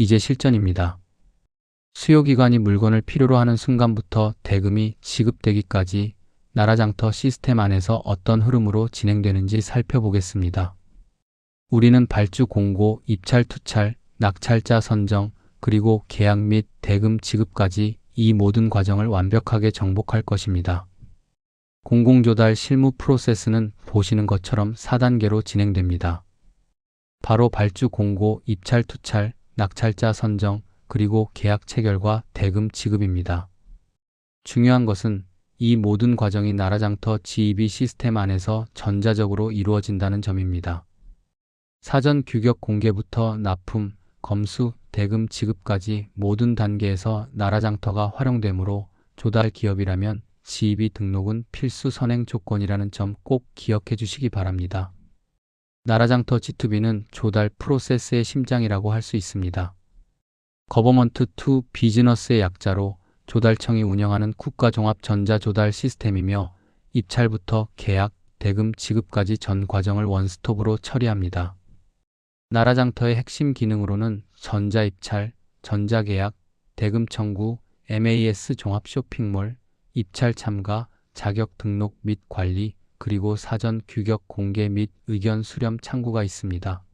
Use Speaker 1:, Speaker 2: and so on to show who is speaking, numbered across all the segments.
Speaker 1: 이제 실전입니다. 수요기관이 물건을 필요로 하는 순간부터 대금이 지급되기까지 나라장터 시스템 안에서 어떤 흐름으로 진행되는지 살펴보겠습니다. 우리는 발주 공고, 입찰 투찰, 낙찰자 선정, 그리고 계약 및 대금 지급까지 이 모든 과정을 완벽하게 정복할 것입니다. 공공조달 실무 프로세스는 보시는 것처럼 4단계로 진행됩니다. 바로 발주 공고, 입찰 투찰, 낙찰자 선정, 그리고 계약 체결과 대금 지급입니다. 중요한 것은 이 모든 과정이 나라장터 GEB 시스템 안에서 전자적으로 이루어진다는 점입니다. 사전 규격 공개부터 납품, 검수, 대금 지급까지 모든 단계에서 나라장터가 활용되므로 조달 기업이라면 GEB 등록은 필수 선행 조건이라는 점 꼭 기억해 주시기 바랍니다. 나라장터 G2B는 조달 프로세스의 심장이라고 할 수 있습니다. 거버먼트 투 비즈너스의 약자로 조달청이 운영하는 국가종합 전자조달 시스템이며 입찰부터 계약, 대금 지급까지 전 과정을 원스톱으로 처리합니다. 나라장터의 핵심 기능으로는 전자입찰, 전자계약, 대금 청구, MAS 종합 쇼핑몰, 입찰 참가, 자격 등록 및 관리, 그리고 사전 규격 공개 및 의견 수렴 창구가 있습니다.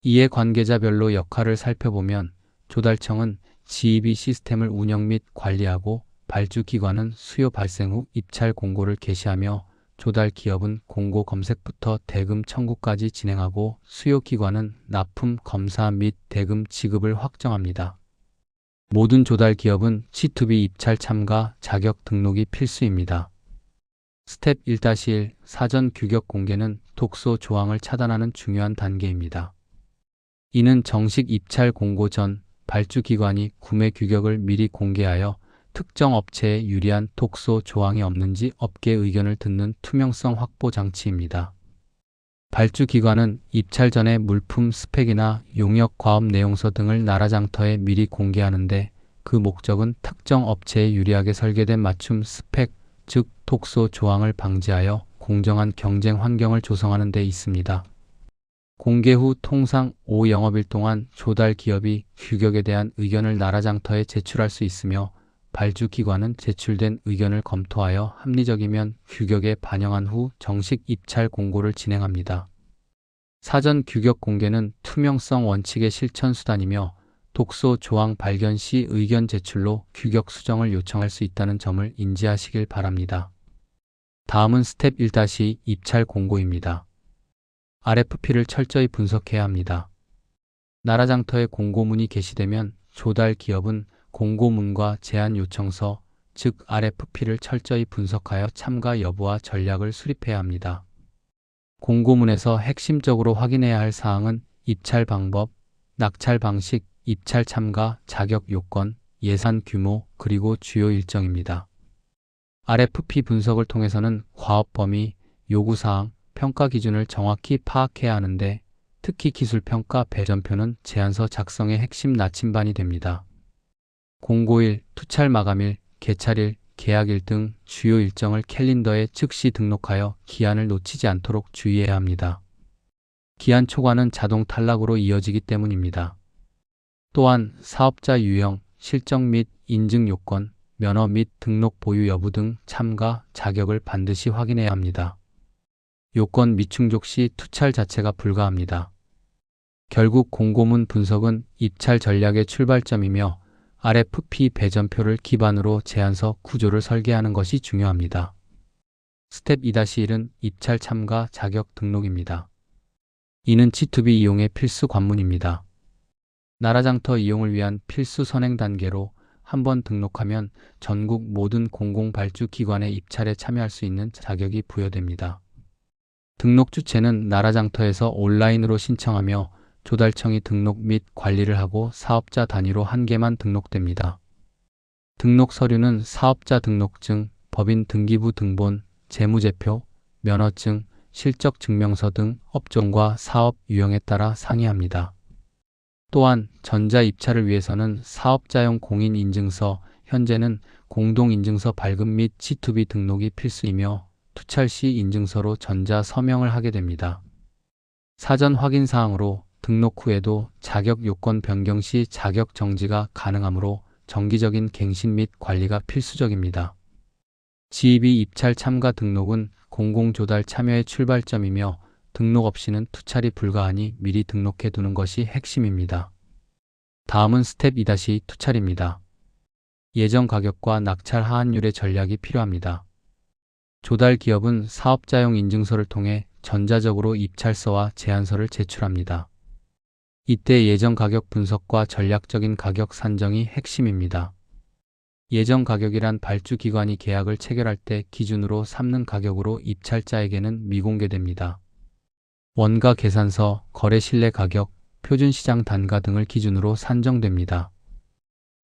Speaker 1: 이에 관계자별로 역할을 살펴보면 조달청은 GEB 시스템을 운영 및 관리하고 발주기관은 수요 발생 후 입찰 공고를 게시하며 조달 기업은 공고 검색부터 대금 청구까지 진행하고 수요 기관은 납품 검사 및 대금 지급을 확정합니다. 모든 조달 기업은 G2B 입찰 참가, 자격 등록이 필수입니다. 스텝 1-1 사전 규격 공개는 독소 조항을 차단하는 중요한 단계입니다. 이는 정식 입찰 공고 전 발주기관이 구매 규격을 미리 공개하여 특정 업체에 유리한 독소 조항이 없는지 업계 의견을 듣는 투명성 확보 장치입니다. 발주기관은 입찰 전에 물품 스펙이나 용역 과업 내용서 등을 나라장터에 미리 공개하는데 그 목적은 특정 업체에 유리하게 설계된 맞춤 스펙, 즉 독소 조항을 방지하여 공정한 경쟁 환경을 조성하는 데 있습니다. 공개 후 통상 5영업일 동안 조달 기업이 규격에 대한 의견을 나라장터에 제출할 수 있으며 발주기관은 제출된 의견을 검토하여 합리적이면 규격에 반영한 후 정식 입찰 공고를 진행합니다. 사전 규격 공개는 투명성 원칙의 실천 수단이며 독소 조항 발견 시 의견 제출로 규격 수정을 요청할 수 있다는 점을 인지하시길 바랍니다. 다음은 스텝 1- 입찰 공고입니다. RFP를 철저히 분석해야 합니다. 나라장터에 공고문이 게시되면 조달 기업은 공고문과 제안 요청서, 즉 RFP를 철저히 분석하여 참가 여부와 전략을 수립해야 합니다. 공고문에서 핵심적으로 확인해야 할 사항은 입찰 방법, 낙찰 방식, 입찰 참가, 자격 요건, 예산 규모, 그리고 주요 일정입니다. RFP 분석을 통해서는 과업 범위, 요구사항, 평가 기준을 정확히 파악해야 하는데 특히 기술평가 배전표는 제안서 작성의 핵심 나침반이 됩니다. 공고일, 투찰 마감일, 개찰일, 계약일 등 주요 일정을 캘린더에 즉시 등록하여 기한을 놓치지 않도록 주의해야 합니다. 기한 초과는 자동 탈락으로 이어지기 때문입니다. 또한 사업자 유형, 실적 및 인증 요건, 면허 및 등록 보유 여부 등 참가, 자격을 반드시 확인해야 합니다. 요건 미충족 시 투찰 자체가 불가합니다. 결국 공고문 분석은 입찰 전략의 출발점이며 RFP 배전표를 기반으로 제안서 구조를 설계하는 것이 중요합니다. 스텝 2-1은 입찰 참가 자격 등록입니다. 이는 G2B 이용의 필수 관문입니다. 나라장터 이용을 위한 필수 선행 단계로 한번 등록하면 전국 모든 공공발주기관의 입찰에 참여할 수 있는 자격이 부여됩니다. 등록 주체는 나라장터에서 온라인으로 신청하며 조달청이 등록 및 관리를 하고 사업자 단위로 한 개만 등록됩니다. 등록 서류는 사업자 등록증, 법인 등기부 등본, 재무제표, 면허증, 실적증명서 등 업종과 사업 유형에 따라 상이합니다. 또한 전자입찰을 위해서는 사업자용 공인인증서, 현재는 공동인증서 발급 및 G2B 등록이 필수이며 투찰 시 인증서로 전자 서명을 하게 됩니다. 사전 확인 사항으로 등록 후에도 자격 요건 변경 시 자격 정지가 가능하므로 정기적인 갱신 및 관리가 필수적입니다. 지입이 입찰 참가 등록은 공공조달 참여의 출발점이며 등록 없이는 투찰이 불가하니 미리 등록해 두는 것이 핵심입니다. 다음은 스텝 2-2 투찰입니다. 예정 가격과 낙찰 하한율의 전략이 필요합니다. 조달 기업은 사업자용 인증서를 통해 전자적으로 입찰서와 제안서를 제출합니다. 이때 예정 가격 분석과 전략적인 가격 산정이 핵심입니다. 예정 가격이란 발주 기관이 계약을 체결할 때 기준으로 삼는 가격으로 입찰자에게는 미공개됩니다. 원가 계산서, 거래 신뢰 가격, 표준 시장 단가 등을 기준으로 산정됩니다.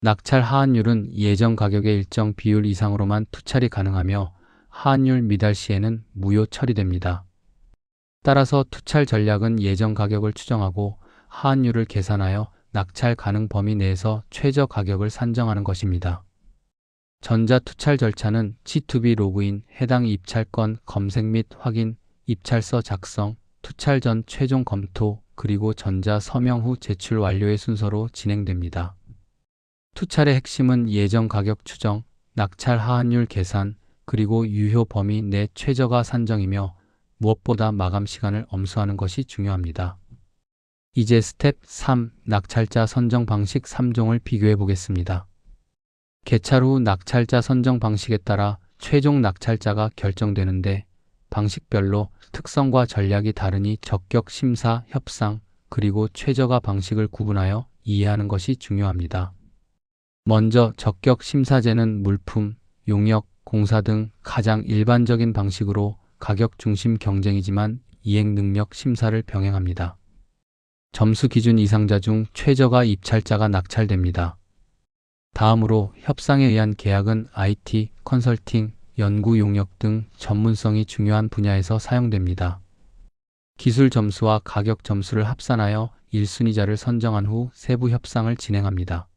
Speaker 1: 낙찰 하한율은 예정 가격의 일정 비율 이상으로만 투찰이 가능하며 하한율 미달 시에는 무효 처리됩니다. 따라서 투찰 전략은 예정 가격을 추정하고 하한율을 계산하여 낙찰 가능 범위 내에서 최저 가격을 산정하는 것입니다. 전자 투찰 절차는 G2B 로그인, 해당 입찰건 검색 및 확인, 입찰서 작성, 투찰 전 최종 검토, 그리고 전자 서명 후 제출 완료의 순서로 진행됩니다. 투찰의 핵심은 예정 가격 추정, 낙찰 하한율 계산, 그리고 유효 범위 내 최저가 산정이며 무엇보다 마감 시간을 엄수하는 것이 중요합니다. 이제 스텝 3, 낙찰자 선정 방식 3종을 비교해 보겠습니다. 개찰 후 낙찰자 선정 방식에 따라 최종 낙찰자가 결정되는데 방식별로 특성과 전략이 다르니 적격 심사, 협상, 그리고 최저가 방식을 구분하여 이해하는 것이 중요합니다. 먼저 적격 심사제는 물품, 용역, 공사 등 가장 일반적인 방식으로 가격 중심 경쟁이지만 이행 능력 심사를 병행합니다. 점수 기준 이상자 중 최저가 입찰자가 낙찰됩니다. 다음으로 협상에 의한 계약은 IT, 컨설팅, 연구 용역 등 전문성이 중요한 분야에서 사용됩니다. 기술 점수와 가격 점수를 합산하여 1순위자를 선정한 후 세부 협상을 진행합니다.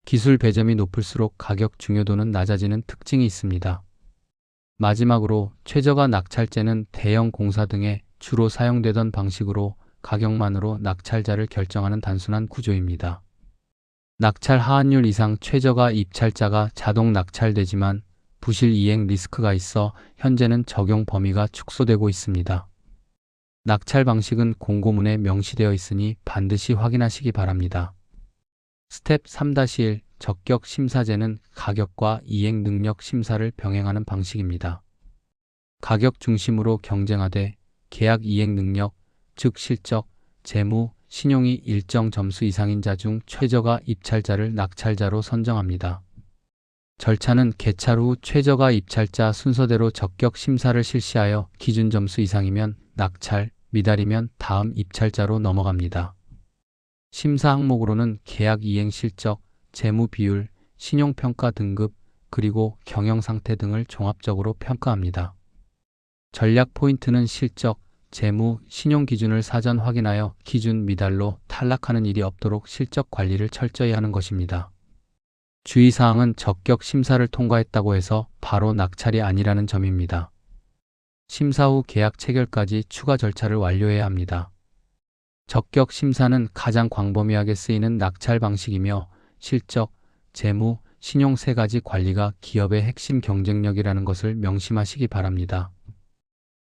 Speaker 1: 기술 배점이 높을수록 가격 중요도는 낮아지는 특징이 있습니다. 마지막으로 최저가 낙찰제는 대형 공사 등에 주로 사용되던 방식으로 가격만으로 낙찰자를 결정하는 단순한 구조입니다. 낙찰 하한율 이상 최저가 입찰자가 자동 낙찰되지만 부실 이행 리스크가 있어 현재는 적용 범위가 축소되고 있습니다. 낙찰 방식은 공고문에 명시되어 있으니 반드시 확인하시기 바랍니다. 스텝 3-1 적격 심사제는 가격과 이행 능력 심사를 병행하는 방식입니다. 가격 중심으로 경쟁하되 계약 이행 능력, 즉 실적, 재무, 신용이 일정 점수 이상인 자 중 최저가 입찰자를 낙찰자로 선정합니다. 절차는 개찰 후 최저가 입찰자 순서대로 적격 심사를 실시하여 기준 점수 이상이면 낙찰, 미달이면 다음 입찰자로 넘어갑니다. 심사 항목으로는 계약 이행 실적, 재무 비율, 신용평가 등급, 그리고 경영 상태 등을 종합적으로 평가합니다. 전략 포인트는 실적, 재무, 신용 기준을 사전 확인하여 기준 미달로 탈락하는 일이 없도록 실적 관리를 철저히 하는 것입니다. 주의사항은 적격 심사를 통과했다고 해서 바로 낙찰이 아니라는 점입니다. 심사 후 계약 체결까지 추가 절차를 완료해야 합니다. 적격 심사는 가장 광범위하게 쓰이는 낙찰 방식이며 실적, 재무, 신용 세 가지 관리가 기업의 핵심 경쟁력이라는 것을 명심하시기 바랍니다.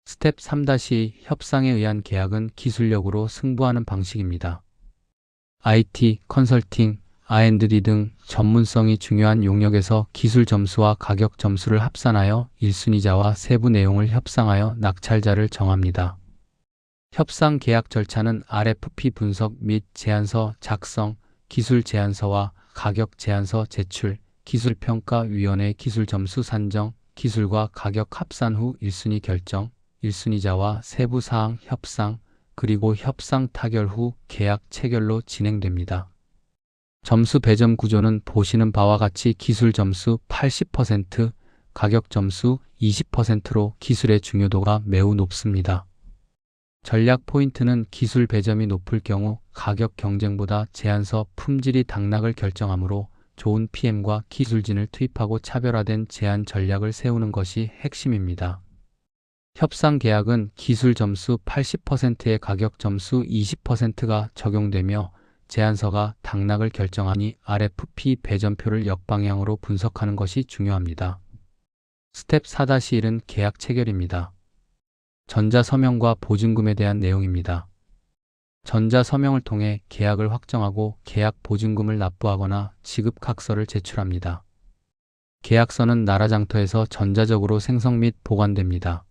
Speaker 1: 스텝 3-2 협상에 의한 계약은 기술력으로 승부하는 방식입니다. IT, 컨설팅, R&D 등 전문성이 중요한 용역에서 기술 점수와 가격 점수를 합산하여 1순위자와 세부 내용을 협상하여 낙찰자를 정합니다. 협상 계약 절차는 RFP 분석 및 제안서 작성, 기술 제안서와 가격 제안서 제출, 기술평가위원회 기술 점수 산정, 기술과 가격 합산 후 1순위 결정, 1순위자와 세부 사항 협상, 그리고 협상 타결 후 계약 체결로 진행됩니다. 점수 배점 구조는 보시는 바와 같이 기술 점수 80%, 가격 점수 20%로 기술의 중요도가 매우 높습니다. 전략 포인트는 기술 배점이 높을 경우 가격 경쟁보다 제안서 품질이 당락을 결정하므로 좋은 PM과 기술진을 투입하고 차별화된 제안 전략을 세우는 것이 핵심입니다. 협상 계약은 기술 점수 80%의 가격 점수 20%가 적용되며 제안서가 당락을 결정하니 RFP 배점표를 역방향으로 분석하는 것이 중요합니다. 스텝 4-1은 계약 체결입니다. 전자서명과 보증금에 대한 내용입니다. 전자서명을 통해 계약을 확정하고 계약 보증금을 납부하거나 지급각서를 제출합니다. 계약서는 나라장터에서 전자적으로 생성 및 보관됩니다.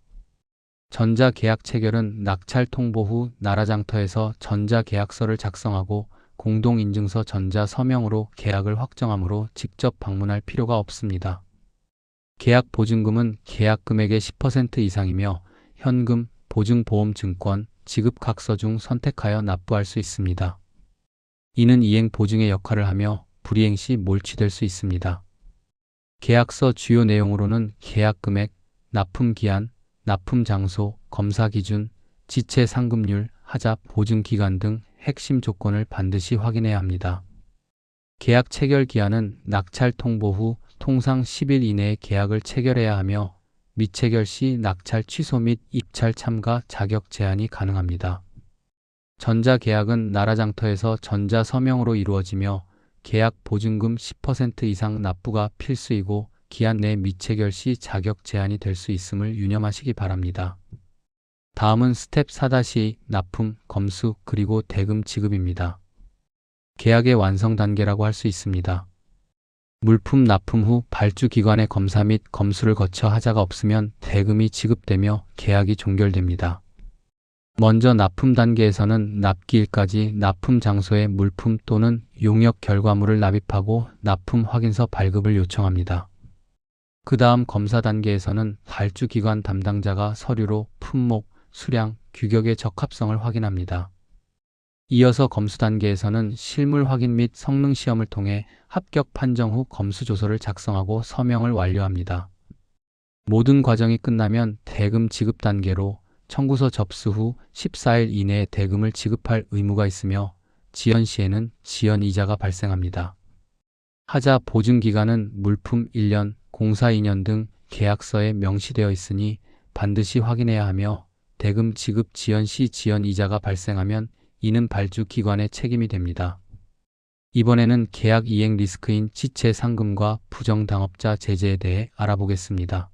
Speaker 1: 전자계약 체결은 낙찰 통보 후 나라장터에서 전자계약서를 작성하고 공동인증서 전자서명으로 계약을 확정하므로 직접 방문할 필요가 없습니다. 계약 보증금은 계약 금액의 10% 이상이며 현금, 보증보험증권, 지급각서 중 선택하여 납부할 수 있습니다. 이는 이행 보증의 역할을 하며 불이행 시 몰취될 수 있습니다. 계약서 주요 내용으로는 계약 금액, 납품 기한, 납품 장소, 검사 기준, 지체 상금률, 하자 보증 기간 등 핵심 조건을 반드시 확인해야 합니다. 계약 체결 기한은 낙찰 통보 후 통상 10일 이내에 계약을 체결해야 하며 미체결 시 낙찰 취소 및 입찰 참가 자격 제한이 가능합니다. 전자계약은 나라장터에서 전자서명으로 이루어지며 계약 보증금 10% 이상 납부가 필수이고 기한 내 미체결 시 자격 제한이 될 수 있음을 유념하시기 바랍니다. 다음은 스텝 4-2 납품, 검수, 그리고 대금 지급입니다. 계약의 완성 단계라고 할 수 있습니다. 물품 납품 후 발주기관의 검사 및 검수를 거쳐 하자가 없으면 대금이 지급되며 계약이 종결됩니다. 먼저 납품 단계에서는 납기일까지 납품 장소에 물품 또는 용역 결과물을 납입하고 납품 확인서 발급을 요청합니다. 그 다음 검사 단계에서는 발주기관 담당자가 서류로 품목, 수량, 규격의 적합성을 확인합니다. 이어서 검수 단계에서는 실물 확인 및 성능 시험을 통해 합격 판정 후 검수 조서를 작성하고 서명을 완료합니다. 모든 과정이 끝나면 대금 지급 단계로 청구서 접수 후 14일 이내에 대금을 지급할 의무가 있으며 지연 시에는 지연 이자가 발생합니다. 하자 보증 기간은 물품 1년, 공사 2년 등 계약서에 명시되어 있으니 반드시 확인해야 하며 대금 지급 지연 시 지연 이자가 발생하면 이는 발주 기관의 책임이 됩니다. 이번에는 계약 이행 리스크인 지체 상금과 부정당업자 제재에 대해 알아보겠습니다.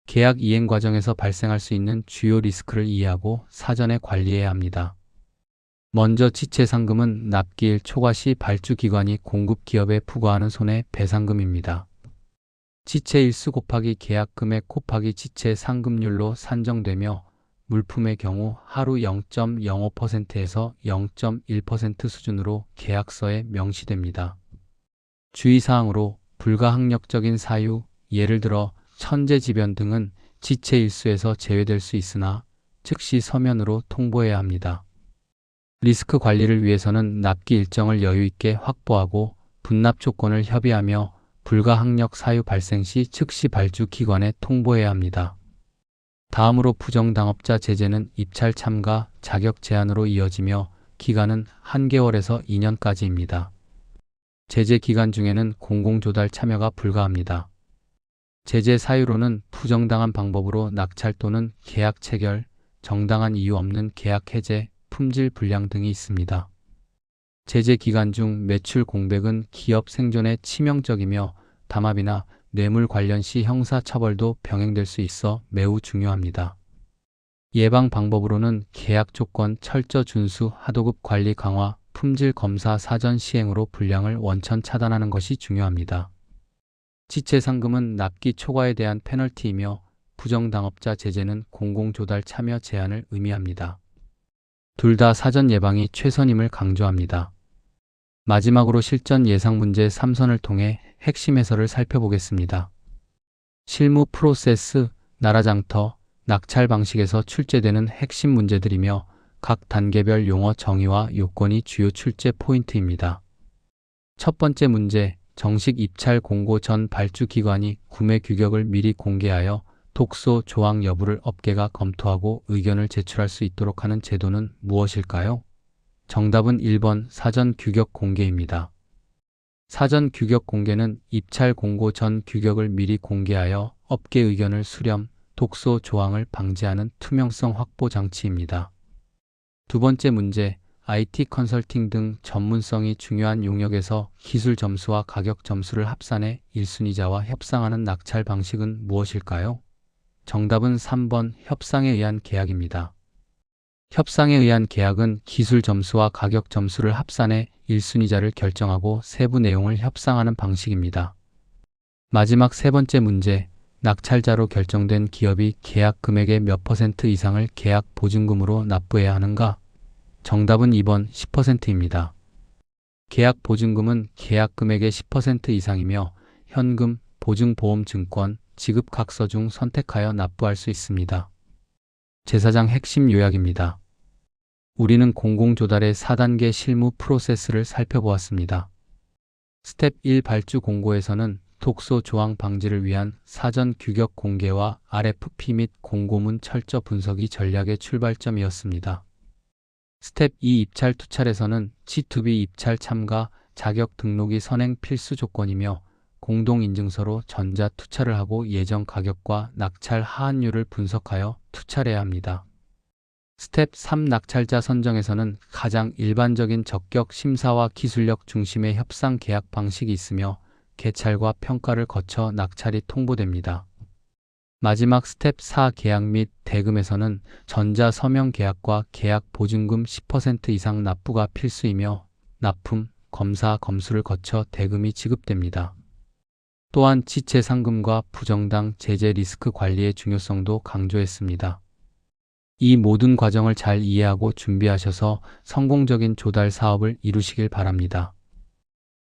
Speaker 1: 계약 이행 과정에서 발생할 수 있는 주요 리스크를 이해하고 사전에 관리해야 합니다. 먼저 지체 상금은 납기일 초과 시 발주 기관이 공급 기업에 부과하는 손해 배상금입니다. 지체 일수 곱하기 계약 금액 곱하기 지체 상금률로 산정되며 물품의 경우 하루 0.05%에서 0.1% 수준으로 계약서에 명시됩니다. 주의사항으로 불가항력적인 사유, 예를 들어 천재지변 등은 지체 일수에서 제외될 수 있으나 즉시 서면으로 통보해야 합니다. 리스크 관리를 위해서는 납기 일정을 여유 있게 확보하고 분납 조건을 협의하며 불가항력 사유 발생 시 즉시 발주 기관에 통보해야 합니다. 다음으로 부정당업자 제재는 입찰 참가, 자격 제한으로 이어지며 기간은 1개월에서 2년까지입니다. 제재 기간 중에는 공공조달 참여가 불가합니다. 제재 사유로는 부정당한 방법으로 낙찰 또는 계약 체결, 정당한 이유 없는 계약 해제, 품질 불량 등이 있습니다. 제재 기간 중 매출 공백은 기업 생존에 치명적이며 담합이나 뇌물 관련 시 형사처벌도 병행될 수 있어 매우 중요합니다. 예방 방법으로는 계약 조건 철저 준수, 하도급 관리 강화, 품질 검사 사전 시행으로 불량을 원천 차단하는 것이 중요합니다. 지체 상금은 납기 초과에 대한 페널티이며 부정당업자 제재는 공공조달 참여 제한을 의미합니다. 둘 다 사전 예방이 최선임을 강조합니다. 마지막으로 실전 예상 문제 3선을 통해 핵심 해설을 살펴보겠습니다. 실무 프로세스, 나라장터, 낙찰 방식에서 출제되는 핵심 문제들이며 각 단계별 용어 정의와 요건이 주요 출제 포인트입니다. 첫 번째 문제, 정식 입찰 공고 전 발주 기관이 구매 규격을 미리 공개하여 독소 조항 여부를 업계가 검토하고 의견을 제출할 수 있도록 하는 제도는 무엇일까요? 정답은 1번 사전 규격 공개입니다. 사전 규격 공개는 입찰 공고 전 규격을 미리 공개하여 업계 의견을 수렴, 독소 조항을 방지하는 투명성 확보 장치입니다. 두 번째 문제, IT 컨설팅 등 전문성이 중요한 용역에서 기술 점수와 가격 점수를 합산해 1순위자와 협상하는 낙찰 방식은 무엇일까요? 정답은 3번 협상에 의한 계약입니다. 협상에 의한 계약은 기술 점수와 가격 점수를 합산해 1순위자를 결정하고 세부 내용을 협상하는 방식입니다. 마지막 세 번째 문제, 낙찰자로 결정된 기업이 계약 금액의 몇 퍼센트 이상을 계약 보증금으로 납부해야 하는가? 정답은 2번 10%입니다. 계약 보증금은 계약 금액의 10% 이상이며 현금, 보증보험증권, 지급각서 중 선택하여 납부할 수 있습니다. 제사장 핵심 요약입니다. 우리는 공공조달의 4단계 실무 프로세스를 살펴보았습니다. 스텝 1 발주 공고에서는 독소 조항 방지를 위한 사전 규격 공개와 RFP 및 공고문 철저 분석이 전략의 출발점이었습니다. 스텝 2 입찰 투찰에서는 G2B 입찰 참가, 자격 등록이 선행 필수 조건이며 공동인증서로 전자 투찰을 하고 예정 가격과 낙찰 하한율을 분석하여 투찰해야 합니다. 스텝 3 낙찰자 선정에서는 가장 일반적인 적격 심사와 기술력 중심의 협상 계약 방식이 있으며 개찰과 평가를 거쳐 낙찰이 통보됩니다. 마지막 스텝 4 계약 및 대금에서는 전자 서명 계약과 계약 보증금 10% 이상 납부가 필수이며 납품, 검사, 검수를 거쳐 대금이 지급됩니다. 또한 지체 상금과 부정당 제재 리스크 관리의 중요성도 강조했습니다. 이 모든 과정을 잘 이해하고 준비하셔서 성공적인 조달 사업을 이루시길 바랍니다.